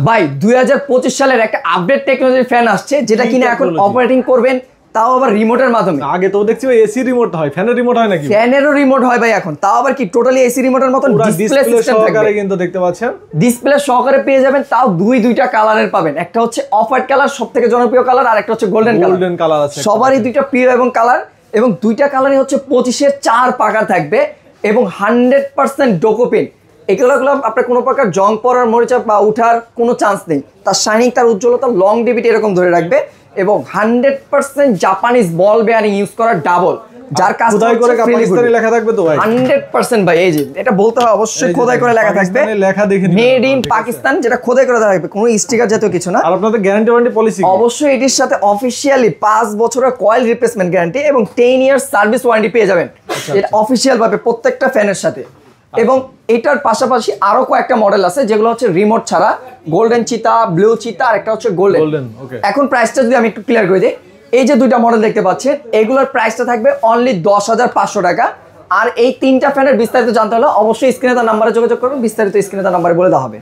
ভাই 2025 সালের একটা আপডেট টেকনোলজি ফ্যান আসছে, যেটা কিনা এখন অপারেটিং করবেন, তাও আবার রিমোটের মাধ্যমে। আগে তো দেখছি এসি রিমোট হয়, ফ্যানের রিমোট হয় নাকি? ফ্যানেরও রিমোট হয় ভাই এখন, তাও আবার কি টোটালি এসি রিমোটের মতন ডিসপ্লে সিস্টেম সহকারে কিন্তু দেখতে পাচ্ছেন। ডিসপ্লে সহকারে পেয়ে যাবেন, তাও দুইটা কালারের পাবেন। একটা হচ্ছে অফ হোয়াইট কালার, সবথেকে জনপ্রিয় কালার, আর একটা হচ্ছে গোল্ডেন কালার আছে। সবারই দুইটা প্রিয় এবং কালার, এবং দুইটা কালারই হচ্ছে 25-এর 4 পাকা থাকবে এবং 100% ডোকোপিন। এগুলো আপনার কোনো প্রকার জং পড়ার, মরিচা বা উঠার কোনো চান্স নেই। তার শাইনিং, তার উজ্জ্বলতা, লং ডিভিটি এরকম ধরে রাখবে, এবং 100% জাপানিজ বল বেয়ারিং ইউজ করা ডাবল, যার কাজ করে পাকিস্তানি লেখা থাকবে তো ভাই 100% ভাই। এই যে এটা বলতে হয় অবশ্যই, খোদাই করে লেখা থাকবে, লেখা দেখে মেড ইন পাকিস্তান, যেটা খোদাই করে থাকবে, কোনো স্টিকার জাতীয় কিছু না। আর আপনাদের গ্যারান্টি ওয়ারেন্টি পলিসি অবশ্যই এটির সাথে অফিশিয়ালি 5 বছরের কয়েল রিপ্লেসমেন্ট গ্যারান্টি এবং 10 ইয়ার্স সার্ভিস ওয়ারেন্টি পেয়ে যাবেন, এটা অফিশিয়াল ভাবে প্রত্যেকটা ফ্যানের সাথে। এবং এটার পাশাপাশি আরো কয়েকটা মডেল আছে যেগুলো হচ্ছে রিমোট ছাড়া, গোল্ডেন চিতা, ব্লু চিতা, আর একটা হচ্ছে গোল্ডেন। এখন প্রাইসটা যদি আমি একটু ক্লিয়ার করে দিই, এই যে দুইটা মডেল দেখতে পাচ্ছেন, এগুলোর প্রাইসটা থাকবে অনলি 10,500 টাকা। আর এই তিনটা ফ্যানের বিস্তারিত জানতে হলে অবশ্যই স্ক্রিনে তার নাম্বারে যোগাযোগ করবেন, বিস্তারিত স্ক্রিনে তার নাম্বারে বলে দেওয়া হবে।